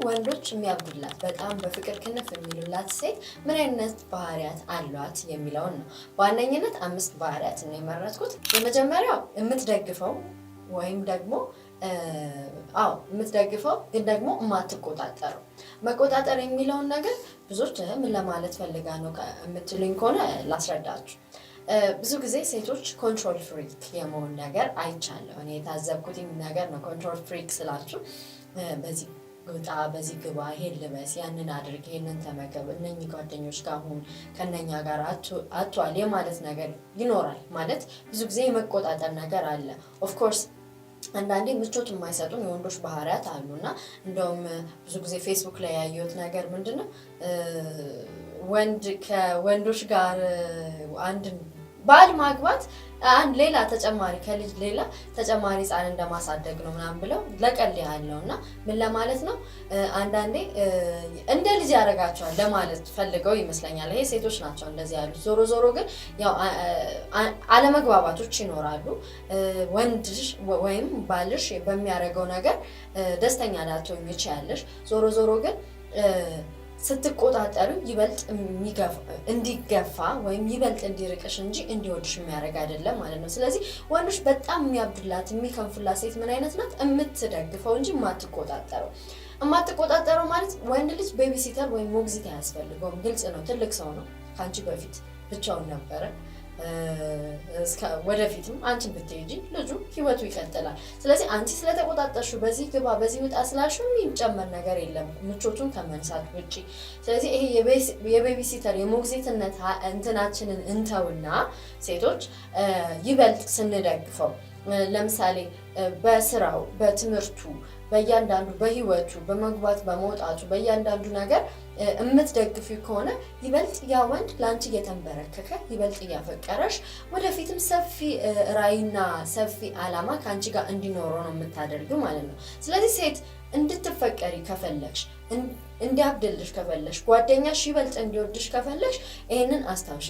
ወንዶች የሚያብዱላት በጣም በፍቅር ክንፍ የሚሉላት ሴት ምን አይነት ባህሪያት አሏት የሚለውን ነው። በዋነኝነት 5 ባህሪያት ነው የመረጥኩት። የመጀመሪያው የምትደግፈው ወይም ደግሞ የምትደግፈው ግን ደግሞ የማትቆጣጠረው። መቆጣጠር የሚለውን ነገር ብዙዎች ምን ለማለት ፈልጋ ነው የምትሉኝ ከሆነ ላስረዳችሁ። ብዙ ጊዜ ሴቶች ኮንትሮል ፍሪክ የመሆን ነገር አይቻለሁ። እኔ የታዘብኩት ነገር ነው። ኮንትሮል ፍሪክ ስላችሁ በዚህ ውጣ፣ በዚህ ግባ፣ ይሄን ልበስ፣ ያንን አድርግ፣ ይሄንን ተመገብ፣ እነኚህ ጓደኞች ጋር ሁን፣ ከነኛ ጋር አትዋል የማለት ነገር ይኖራል። ማለት ብዙ ጊዜ የመቆጣጠር ነገር አለ። ኦፍኮርስ አንዳንዴ ምቾት የማይሰጡን የወንዶች ባህሪያት አሉና እንደውም ብዙ ጊዜ ፌስቡክ ላይ ያየሁት ነገር ምንድነው ወንድ ከወንዶች ጋር አንድ ባል ማግባት አንድ ሌላ ተጨማሪ ከልጅ ሌላ ተጨማሪ ሕፃን እንደማሳደግ ነው ምናምን ብለው ለቀል ያለውና ምን ለማለት ነው አንዳንዴ እንደ ልጅ ያደርጋቸዋል ለማለት ፈልገው ይመስለኛል። ይሄ ሴቶች ናቸው እንደዚህ ያሉት። ዞሮ ዞሮ ግን ያው አለመግባባቶች ይኖራሉ። ወንድሽ ወይም ባልሽ በሚያደርገው ነገር ደስተኛ ላትሆኚ ትችያለሽ። ዞሮ ዞሮ ግን ስትቆጣጠሩ ይበልጥ እንዲገፋ ወይም ይበልጥ እንዲርቅሽ እንጂ እንዲወድሽ የሚያደርግ አይደለም ማለት ነው። ስለዚህ ወንዶች በጣም የሚያብዱላት የሚከንፉላት ሴት ምን አይነት ናት? የምትደግፈው እንጂ የማትቆጣጠረው። የማትቆጣጠረው ማለት ወንድ ልጅ ቤቢሲተር ወይም ሞግዚት አያስፈልገውም። ግልጽ ነው። ትልቅ ሰው ነው። ከአንቺ በፊት ብቻውን ነበረ። ወደፊትም አንቺን ብትሄጂ ልጁ ህይወቱ ይቀጥላል። ስለዚህ አንቺ ስለተቆጣጠርሽው በዚህ ግባ በዚህ ውጣ ስላልሽው የሚጨመር ነገር የለም ምቾቱን ከመንሳት ውጪ። ስለዚህ ይሄ የቤቢሲተር የሞግዚትነት እንትናችንን እንተውና ሴቶች ይበልጥ ስንደግፈው ለምሳሌ በስራው፣ በትምህርቱ፣ በእያንዳንዱ በህይወቱ፣ በመግባት በመውጣቱ በእያንዳንዱ ነገር የምትደግፊው ከሆነ ይበልጥ ያ ወንድ ለአንቺ እየተንበረከከ ይበልጥ እያፈቀረሽ ወደፊትም ሰፊ ራዕይና ሰፊ ዓላማ ከአንቺ ጋር እንዲኖረው ነው የምታደርጊው ማለት ነው። ስለዚህ ሴት እንድትፈቀሪ ከፈለግሽ፣ እንዲያብድልሽ ከፈለግሽ፣ ጓደኛሽ ይበልጥ እንዲወድሽ ከፈለግሽ ይሄንን አስታውሺ።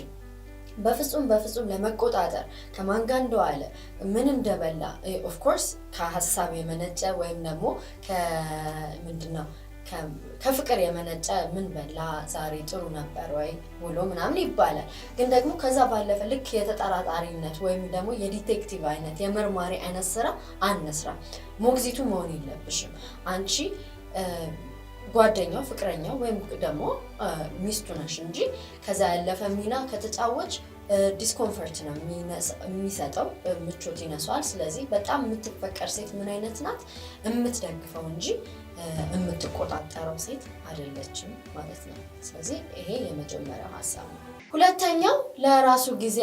በፍጹም ለመቆጣጠር ከማን ጋር እንደዋለ ምን እንደበላ ኦፍ ኮርስ ከሀሳብ የመነጨ ወይም ደግሞ ከምንድነው ከፍቅር የመነጨ ምን በላ ዛሬ ጥሩ ነበር ወይ ውሎ ምናምን ይባላል። ግን ደግሞ ከዛ ባለፈ ልክ የተጠራጣሪነት ወይም ደግሞ የዲቴክቲቭ አይነት የመርማሪ አይነት ስራ አንስራ። ሞግዚቱ መሆን የለብሽም አንቺ ጓደኛው፣ ፍቅረኛው ወይም ደግሞ ሚስቱ ነሽ እንጂ ከዛ ያለፈ ሚና ከተጫወች ዲስኮምፈርት ነው የሚሰጠው፣ ምቾት ይነሳዋል። ስለዚህ በጣም የምትፈቀር ሴት ምን አይነት ናት? የምትደግፈው እንጂ የምትቆጣጠረው ሴት አይደለችም ማለት ነው። ስለዚህ ይሄ የመጀመሪያው ሀሳብ ነው። ሁለተኛው ለራሱ ጊዜ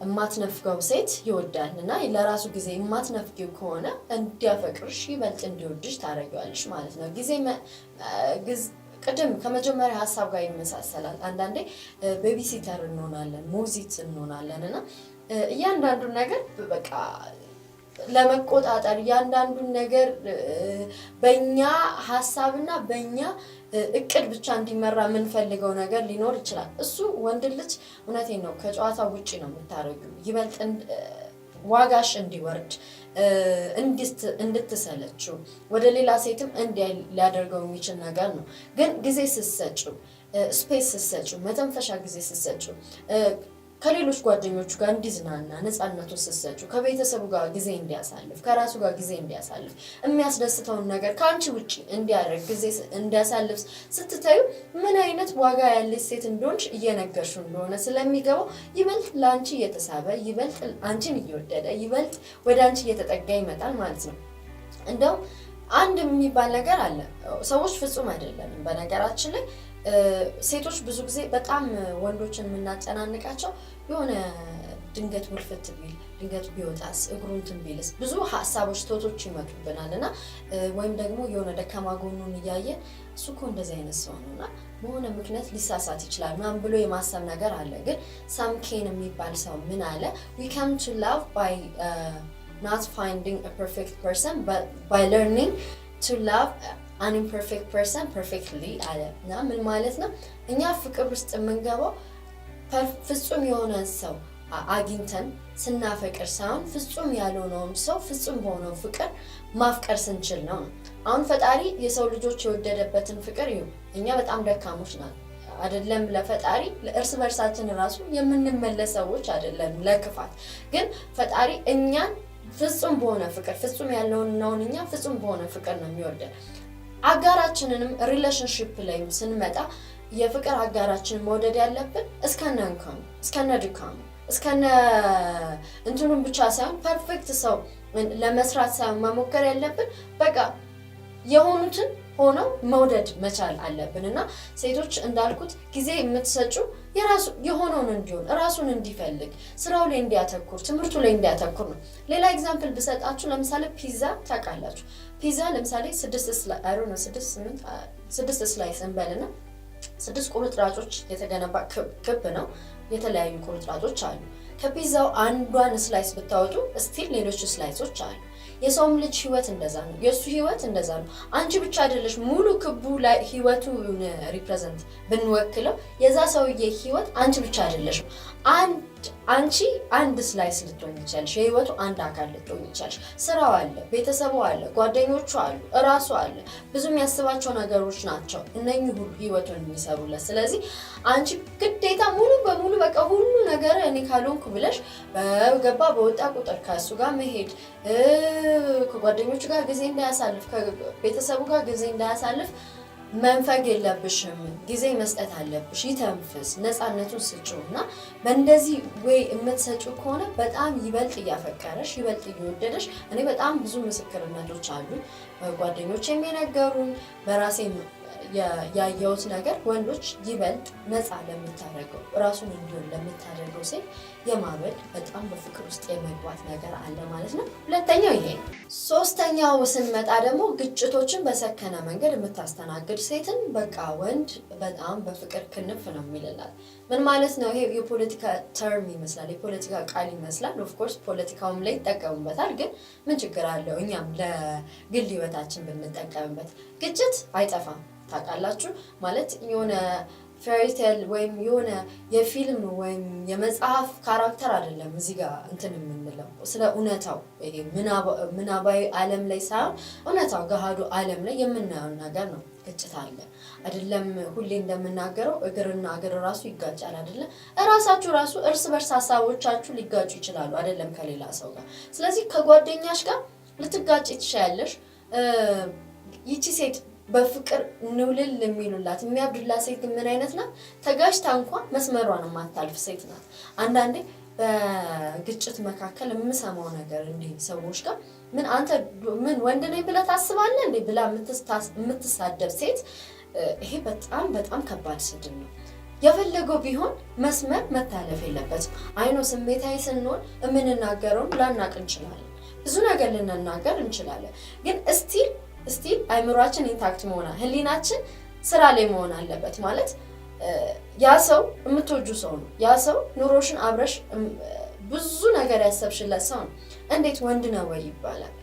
የማትነፍገው ሴት ይወዳል እና ለራሱ ጊዜ የማትነፍጊው ከሆነ እንዲያፈቅርሽ ይበልጥ እንዲወድሽ ታደርጊዋለሽ ማለት ነው። ቅድም ከመጀመሪያ ሀሳብ ጋር ይመሳሰላል። አንዳንዴ ቤቢሲተር እንሆናለን፣ ሞግዚት እንሆናለን እና እያንዳንዱን ነገር በቃ ለመቆጣጠር እያንዳንዱን ነገር በእኛ ሀሳብና በእኛ እቅድ ብቻ እንዲመራ የምንፈልገው ነገር ሊኖር ይችላል። እሱ ወንድ ልጅ እውነቴን ነው ከጨዋታ ውጪ ነው የምታደርጊው። ይበልጥ ዋጋሽ እንዲወርድ እንድትሰለችው ወደ ሌላ ሴትም እንዲያይ ሊያደርገው የሚችል ነገር ነው። ግን ጊዜ ስትሰጪው፣ ስፔስ ስትሰጪው፣ መተንፈሻ ጊዜ ስትሰጪው፣ ከሌሎች ጓደኞቹ ጋር እንዲዝናና ነፃነቱን ስትሰጪው፣ ከቤተሰቡ ጋር ጊዜ እንዲያሳልፍ፣ ከራሱ ጋር ጊዜ እንዲያሳልፍ፣ የሚያስደስተውን ነገር ከአንቺ ውጪ እንዲያደርግ ጊዜ እንዲያሳልፍ ስትታዩ ምን አይነት ዋጋ ያለች ሴት እንደሆንሽ እየነገርሽው እንደሆነ ስለሚገባው ይበልጥ ለአንቺ እየተሳበ ይበልጥ አንቺን እየወደደ ይበልጥ ወደ አንቺ እየተጠጋ ይመጣል ማለት ነው። እንደውም አንድ የሚባል ነገር አለ። ሰዎች ፍጹም አይደለንም። በነገራችን ላይ ሴቶች ብዙ ጊዜ በጣም ወንዶችን የምናጨናንቃቸው የሆነ ድንገት ውልፍት ቢል ድንገት ቢወጣስ እግሩን ቢልስ ብዙ ሀሳቦች ቶቶች ይመጡብናል እና ወይም ደግሞ የሆነ ደካማ ጎኑን እያየን እሱ እኮ እንደዚህ አይነት ሰው ነውና በሆነ ምክንያት ሊሳሳት ይችላል ምናምን ብሎ የማሰብ ነገር አለ። ግን ሳም ኬን የሚባል ሰው ምን አለ? we come to love by not finding a perfect person but by learning to love an imperfect person perfectly አለ። እና ምን ማለት ነው? እኛ ፍቅር ውስጥ የምንገባው ፍጹም የሆነ ሰው አግኝተን ስናፈቅር ሳይሆን ፍጹም ያልሆነውን ሰው ፍጹም በሆነው ፍቅር ማፍቀር ስንችል ነው። አሁን ፈጣሪ የሰው ልጆች የወደደበትን ፍቅር ይሁ እኛ በጣም ደካሞች ናት አይደለም ለፈጣሪ ለእርስ በርሳችን ራሱ የምንመለስ ሰዎች አይደለም ለክፋት ግን ፈጣሪ እኛን ፍጹም በሆነ ፍቅር ፍጹም ያለውን እኛ ፍጹም በሆነ ፍቅር ነው የሚወደን አጋራችንንም ሪሌሽንሺፕ ላይ ስንመጣ የፍቅር አጋራችንን መውደድ ያለብን እስከነ ድካሙ እስከነ እንትኑን ብቻ ሳይሆን ፐርፌክት ሰው ለመስራት ሳይሆን መሞከር ያለብን በቃ የሆኑትን ሆኖ መውደድ መቻል አለብንና ሴቶች እንዳልኩት ጊዜ የምትሰጩ የራሱ የሆነውን እንዲሆን ራሱን እንዲፈልግ ስራው ላይ እንዲያተኩር ትምህርቱ ላይ እንዲያተኩር ነው ሌላ ኤግዛምፕል ብሰጣችሁ ለምሳሌ ፒዛ ታውቃላችሁ ፒዛ ለምሳሌ 6 ስላይስ እንበልና 6 ቁርጥራጮች የተገነባ ክብ ነው የተለያዩ ቁርጥራጮች አሉ ከፒዛው አንዷን ስላይስ ብታወጡ ስቲል ሌሎች ስላይሶች አሉ የሰውም ልጅ ህይወት እንደዛ ነው የሱ ህይወት እንደዛ ነው አንቺ ብቻ አይደለሽ ሙሉ ክቡ ላይ ህይወቱን ሪፕሬዘንት ብንወክለው የዛ ሰውዬ ህይወት አንቺ ብቻ አይደለሽ አንቺ አንድ ስላይስ ልትሆን ይችላልሽ የህይወቱ አንድ አካል ልትሆን ይችላልሽ ስራው አለ ቤተሰቡ አለ ጓደኞቹ አሉ ራሱ አለ ብዙ የሚያስባቸው ነገሮች ናቸው እነኚህ ሁሉ ህይወቱን የሚሰሩለት ስለዚህ አንቺ ግዴታ ሙሉ በሙሉ በቃ ሁሉ ነገር እኔ ካልሆንኩ ብለሽ በገባ በወጣ ቁጥር ከሱ ጋር መሄድ ከጓደኞቹ ጋር ጊዜ እንዳያሳልፍ ከቤተሰቡ ጋር ጊዜ እንዳያሳልፍ መንፈግ የለብሽም ጊዜ መስጠት አለብሽ ይተንፍስ ነፃነቱን ስጪውና በእንደዚህ ወይ የምትሰጪው ከሆነ በጣም ይበልጥ እያፈቀረሽ ይበልጥ እየወደደሽ እኔ በጣም ብዙ ምስክርነቶች አሉ ጓደኞች የሚነገሩኝ በራሴ ያየሁት ነገር ወንዶች ይበልጥ ነፃ ለምታደርገው ራሱን እንዲሆን ለምታደርገው ሴት የማበል በጣም በፍቅር ውስጥ የመግባት ነገር አለ ማለት ነው ሁለተኛው ይሄ ነው ሶስተኛው ስንመጣ ደግሞ ግጭቶችን በሰከነ መንገድ የምታስተናግድ ሴትን በቃ ወንድ በጣም በፍቅር ክንፍ ነው የሚልላት ምን ማለት ነው ይሄ የፖለቲካ ተርም ይመስላል የፖለቲካ ቃል ይመስላል ኦፍ ኮርስ ፖለቲካውም ላይ ይጠቀሙበታል ግን ምን ችግር አለው እኛም ለግል ህይወታችን ብንጠቀምበት ግጭት አይጠፋም ታውቃላችሁ ማለት የሆነ ፌሪቴል ወይም የሆነ የፊልም ወይም የመጽሐፍ ካራክተር አይደለም እዚህ ጋር እንትን የምንለው ስለ እውነታው ይሄ ምናባዊ ዓለም ላይ ሳይሆን እውነታው ገሃዱ ዓለም ላይ የምናየው ነገር ነው ግጭት አለ አይደለም ሁሌ እንደምናገረው እግርና እግር ራሱ ይጋጫል አይደለም ራሳችሁ ራሱ እርስ በርስ ሐሳቦቻችሁ ሊጋጩ ይችላሉ አይደለም ከሌላ ሰው ጋር ስለዚህ ከጓደኛሽ ጋር ልትጋጭ ትችያለሽ ይቺ ሴት በፍቅር ንውልል የሚሉላት የሚያብዱላት ሴት ምን አይነት ናት ተጋጭታ እንኳን መስመሯን ማታልፍ ሴት ናት አንዳንዴ በግጭት መካከል የምሰማው ነገር እንዴ ሰዎች ጋር ምን ወንድ ነኝ ብለ ታስባለህ እንዴ ብላ የምትሳደብ ሴት ይሄ በጣም ከባድ ስድብ ነው የፈለገው ቢሆን መስመር መታለፍ የለበትም አይኖ ስሜታዊ ስንሆን የምንናገረውን ላናቅ እንችላለን ብዙ ነገር ልንናገር እንችላለን ግን ስቲል አይምሮአችን ኢንታክት መሆን ህሊናችን ስራ ላይ መሆን አለበት ማለት ያ ሰው የምትወጁ ሰው ነው ያ ሰው ኑሮሽን አብረሽ ብዙ ነገር ያሰብሽለት ሰው ነው እንዴት ወንድ ነው ወይ ይባላል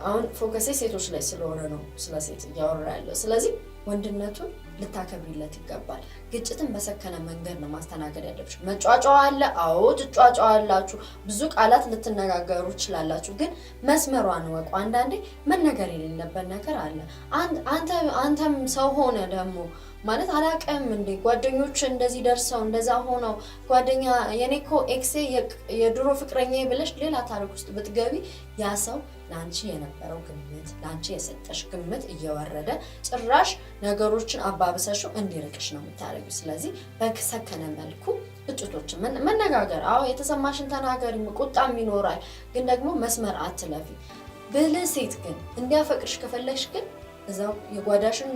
አሁን ፎከሴ ሴቶች ላይ ስለሆነ ነው ስለ ሴት እያወራ ያለው ስለዚህ ወንድነቱን ልታከብሪለት ይገባል ግጭትን በሰከነ መንገድ ነው ማስተናገድ ያለብሽ መጫጫው አለ አዎ ትጫጫው አላችሁ ብዙ ቃላት ልትነጋገሩ ይችላልላችሁ ግን መስመሯን ወቁ አንዳንዴ መነገር የሌለበት ነገር አለ አንተም ሰው ሆነ ደግሞ ማለት አላቀም እንዴ ጓደኞች እንደዚህ ደርሰው እንደዛ ሆነው ጓደኛ የኔኮ ኤክሴ የድሮ ፍቅረኛዬ ብለሽ ሌላ ታሪክ ውስጥ ብትገቢ ያ ሰው ላንቺ የነበረው ግምት ላንቺ የሰጠሽ ግምት እየወረደ ጭራሽ ነገሮችን አባብሰሽው እንዲርቅሽ ነው የምታረጊው ስለዚህ በሰከነ መልኩ ግጭቶችን መነጋገር አዎ የተሰማሽን ተናገሪ ቁጣም ይኖራል ግን ደግሞ መስመር አትለፊ ብልህ ሴት ግን እንዲያፈቅርሽ ከፈለግሽ ግን እዛው የጓዳሽን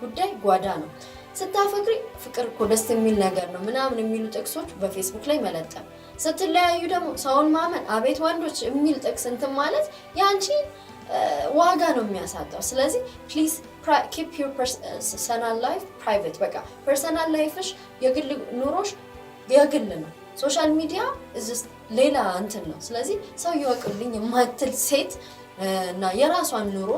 ጉዳይ ጓዳ ነው ስታፈቅሪ ፍቅር እኮ ደስ የሚል ነገር ነው ምናምን የሚሉ ጥቅሶች በፌስቡክ ላይ መለጠፍ ስትለያዩ ደግሞ ሰውን ማመን አቤት ወንዶች የሚል ጥቅስ እንትን ማለት ያንቺ ዋጋ ነው የሚያሳጣው ስለዚህ ፕሊዝ keep your personal life private በቃ personal lifeሽ የግል ኑሮሽ የግል ነው ሶሻል ሚዲያ ሌላ እንትን ነው ስለዚህ ሰው ይወቅልኝ የማትል ሴት እና የራሷን ኑሮ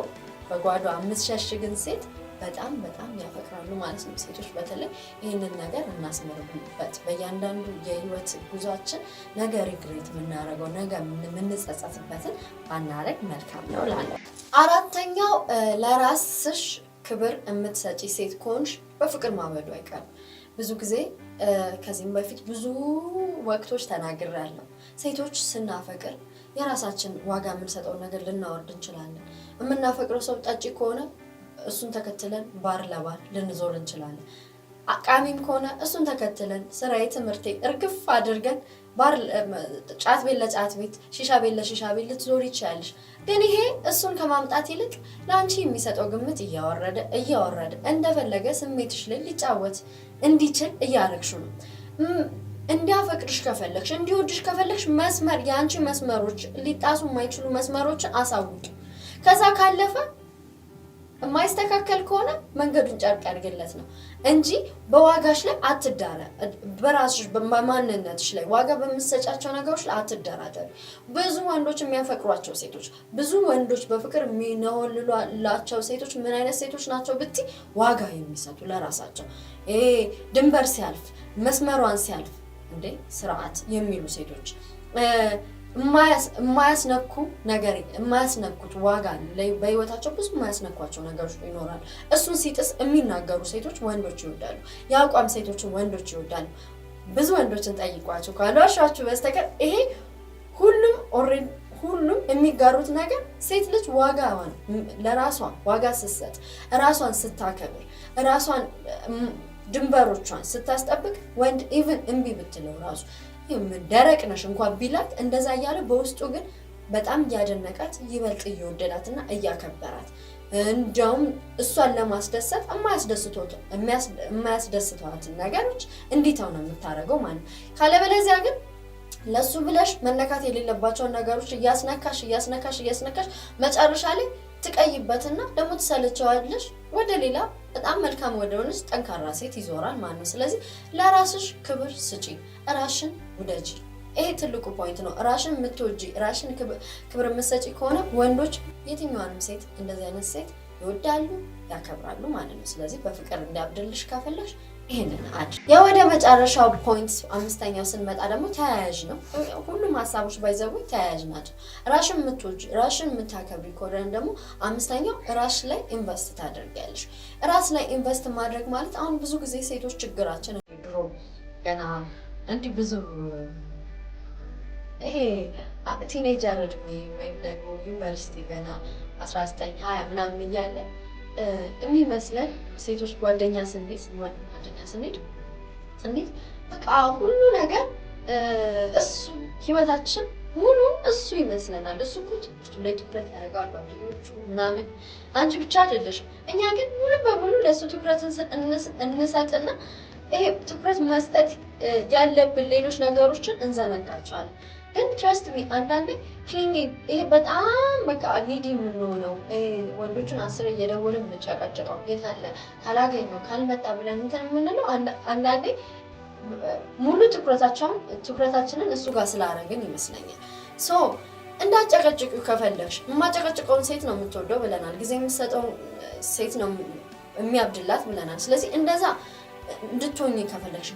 በጓዷ የምትሸሽግን ሴት በጣም ያፈቅራል ይፈጥራሉ ማለት ነው። ሴቶች በተለይ ይህንን ነገር እናስመርበት። በእያንዳንዱ የህይወት ጉዟችን ነገ ሪግሬት የምናደርገው ነገ የምንጸጸትበትን ባናረግ መልካም ነው እላለሁ። አራተኛው ለራስሽ ክብር የምትሰጪ ሴት ከሆንሽ በፍቅር ማበዱ አይቀርም። ብዙ ጊዜ ከዚህም በፊት ብዙ ወቅቶች ተናግሬያለሁ። ሴቶች ስናፈቅር የራሳችን ዋጋ የምንሰጠውን ነገር ልናወርድ እንችላለን። የምናፈቅረው ሰው ጠጪ ከሆነ እሱን ተከትለን ባር ለባር ልንዞር እንችላለን። አቃሚም ከሆነ እሱን ተከትለን ስራዬ ትምህርቴ እርግፍ አድርገን ባር ጫት ቤት ለጫት ቤት ሺሻ ቤት ለሺሻ ቤት ልትዞር ይችላልሽ። ግን ይሄ እሱን ከማምጣት ይልቅ ለአንቺ የሚሰጠው ግምት እያወረደ እንደፈለገ ስሜትሽ ላይ ሊጫወት እንዲችል እያረግሽ ነው። እንዲያፈቅርሽ ከፈለግሽ እንዲወድሽ ከፈለግሽ መስመር የአንቺ መስመሮች ሊጣሱ የማይችሉ መስመሮችን አሳውቂ። ከዛ ካለፈ የማይስተካከል ከሆነ መንገዱን ጨርቅ ያድርግለት ነው እንጂ በዋጋሽ ላይ አትዳረ። በራስሽ በማንነትሽ ላይ ዋጋ በምትሰጫቸው ነገሮች ላይ አትደራደሪ። ብዙ ወንዶች የሚያፈቅሯቸው ሴቶች፣ ብዙ ወንዶች በፍቅር የሚነወልሏቸው ሴቶች ምን አይነት ሴቶች ናቸው ብትይ ዋጋ የሚሰጡ ለራሳቸው ድንበር ሲያልፍ መስመሯን ሲያልፍ እንዴ ስርዓት የሚሉ ሴቶች የማያስነኩ ነገር የማያስነኩት ዋጋ ላይ በህይወታቸው ብዙ የማያስነኳቸው ነገሮች ይኖራሉ። እሱን ሲጥስ የሚናገሩ ሴቶች ወንዶች ይወዳሉ። የአቋም ሴቶችን ወንዶች ይወዳሉ። ብዙ ወንዶችን ጠይቋቸው ካልዋሻችሁ በስተቀር ይሄ ሁሉም የሚጋሩት ነገር ሴት ልጅ ዋጋዋን ለራሷ ዋጋ ስትሰጥ፣ ራሷን ስታከብር፣ ራሷን ድንበሮቿን ስታስጠብቅ ወንድ ኢቭን እምቢ ብትለው ራሱ ደረቅ ነሽ እንኳን ቢላት እንደዛ እያለ በውስጡ ግን በጣም እያደነቃት ይበልጥ እየወደዳትና እያከበራት እንዲያውም እሷን ለማስደሰት የማያስደስቷትን ነገሮች እንዲተው ነው የምታደርገው ማለት ነው። ካለበለዚያ ግን ለሱ ብለሽ መነካት የሌለባቸውን ነገሮች እያስነካሽ መጨረሻ ላይ ትቀይበትና ደግሞ ትሰለቸዋለሽ። ወደ ሌላ በጣም መልካም ወደሆነች ጠንካራ ሴት ይዞራል ማለት ነው። ስለዚህ ለራስሽ ክብር ስጪ፣ ራስሽን ውደጂ። ይሄ ትልቁ ፖይንት ነው። ራስሽን የምትወጂ ራስሽን ክብር የምትሰጪ ከሆነ ወንዶች የትኛዋንም ሴት እንደዚህ አይነት ሴት ይወዳሉ፣ ያከብራሉ ማለት ነው። ስለዚህ በፍቅር እንዲያብድልሽ ከፈለሽ ይሄንን አድርጊ። ወደ መጨረሻው ፖይንት አምስተኛው ስንመጣ ደግሞ ተያያዥ ነው። ሁሉም ሀሳቦች ባይዘው ተያያዥ ናቸው። ራስሽን የምትወጂ ራስሽን የምታከብሪ ከሆነ ደግሞ አምስተኛው ራስሽ ላይ ኢንቨስት ታደርጊያለሽ። ራስ ላይ ኢንቨስት ማድረግ ማለት አሁን ብዙ ጊዜ ሴቶች ችግራችን ድሮ ገና እንዲህ ብዙ ይሄ ቲኔጀር እድሜ ወይም ደግሞ ዩኒቨርሲቲ ገና 19 20 ምናምን እያለ የሚመስለን ሴቶች ጓደኛ ስንሄድ በቃ ሁሉ ነገር እሱ ህይወታችን ሙሉ እሱ ይመስለናል። እሱ ትምህርቱ ላይ ትኩረት ያደርጋል ጓደኞቹ ምናምን፣ አንቺ ብቻ አይደለሽም። እኛ ግን ሙሉ በሙሉ ለእሱ ትኩረት እንሰጥና ይሄ ትኩረት መስጠት ያለብን ሌሎች ነገሮችን እንዘነጋቸዋለን። ግን ትረስት ሚ አንዳንዴ ይሄ በጣም በቃ ኒዲ የምንሆነው ወንዶቹን 10 እየደወልን የምንጨቃጨቀው የት አለ ካላገኘው ካልመጣ ብለን እንትን የምንለው አንዳንዴ ሙሉ ትኩረታችንን እሱ ጋር ስላደረግን ይመስለኛል። ሶ እንዳጨቀጭቁ ከፈለግሽ የማጨቀጭቀውን ሴት ነው የምትወደው ብለናል። ጊዜ የምትሰጠው ሴት ነው የሚያብድላት ብለናል። ስለዚህ እንደዛ እንድትሆኚ ከፈለግሽ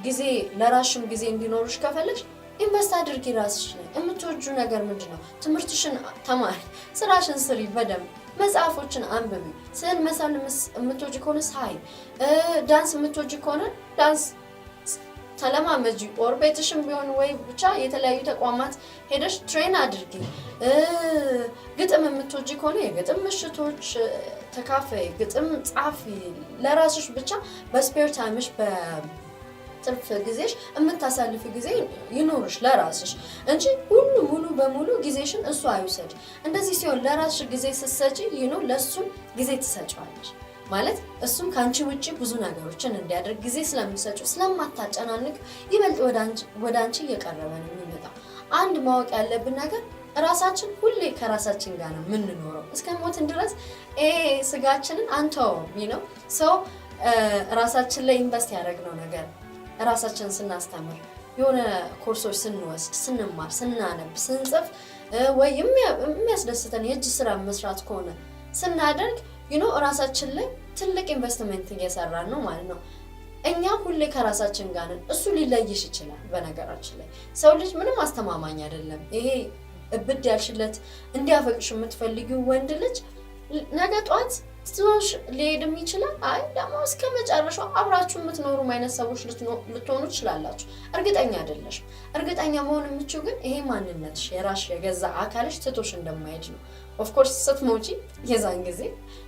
ለራስሽም ጊዜ እንዲኖርሽ ከፈለግሽ ኢንቨስት አድርጊ ራስሽ ላይ። የምትወጁ ነገር ምንድነው? ትምህርትሽን ተማሪ፣ ስራሽን ስሪ በደንብ፣ መጽሐፎችን አንብቢ። ስዕል መሳል የምትወጂ ከሆነ ሳይ፣ ዳንስ የምትወጂ ከሆነ ዳንስ ተለማመጂ። ኦር ቤትሽም ቢሆን ወይ ብቻ የተለያዩ ተቋማት ሄደሽ ትሬን አድርጊ። ግጥም የምትወጂ ከሆነ የግጥም ምሽቶች ተካፈይ፣ ግጥም ጻፊ። ለራስሽ ብቻ በስፔር ታይምሽ ትርፍ ጊዜሽ የምታሳልፊ ጊዜ ይኖርሽ ለራስሽ እንጂ ሙሉ በሙሉ ጊዜሽን እሱ አይውሰድ። እንደዚህ ሲሆን ለራስሽ ጊዜ ስትሰጪ ለሱም ጊዜ ትሰጪዋለሽ ማለት እሱም ካንቺ ውጪ ብዙ ነገሮችን እንዲያደርግ ጊዜ ስለምትሰጪው ስለማታጨናንቅ ይበልጥ ወደ አንቺ እየቀረበ ነው የሚመጣው። አንድ ማወቅ ያለብን ነገር ራሳችን ሁሌ ከራሳችን ጋር ነው የምንኖረው እስከ ሞትን ድረስ ስጋችንን አንተውም ሰው ራሳችን ላይ ኢንቨስት ያደረግነው ነገር ራሳችንን ስናስተምር የሆነ ኮርሶች ስንወስድ ስንማር ስናነብ ስንጽፍ ወይ የሚያስደስተን የእጅ ስራ መስራት ከሆነ ስናደርግ ራሳችን ላይ ትልቅ ኢንቨስትመንት እየሰራን ነው ማለት ነው። እኛ ሁሌ ከራሳችን ጋር ነን። እሱ ሊለይሽ ይችላል። በነገራችን ላይ ሰው ልጅ ምንም አስተማማኝ አይደለም። ይሄ እብድ ያልሽለት እንዲያፈቅሽ የምትፈልጊው ወንድ ልጅ ነገ ጧት ትዞሽ ሊሄድም ይችላል። አይ ደግሞ እስከ መጨረሻው አብራችሁ የምትኖሩ አይነት ሰዎች ልትሆኑ ትችላላችሁ። እርግጠኛ አይደለሽም። እርግጠኛ መሆን የምትችው ግን ይሄ ማንነትሽ የራስሽ የገዛ አካልሽ ትቶሽ እንደማይሄድ ነው። ኦፍ ኮርስ ስትሞቺ የዛን ጊዜ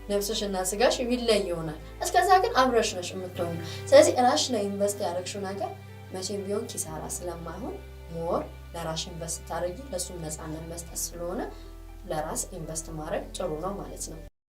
ነፍስሽና ስጋሽ ይለይ ይሆናል። እስከዛ ግን አብረሽ ነሽ የምትሆኑ። ስለዚህ ራስሽ ላይ ኢንቨስት ያደረግሽው ነገር መቼም ቢሆን ኪሳራ ስለማይሆን ሞር ለራስሽ ኢንቨስት ታደርጊ ለሱም ነፃነት መስጠት ስለሆነ ለራስ ኢንቨስት ማድረግ ጥሩ ነው ማለት ነው።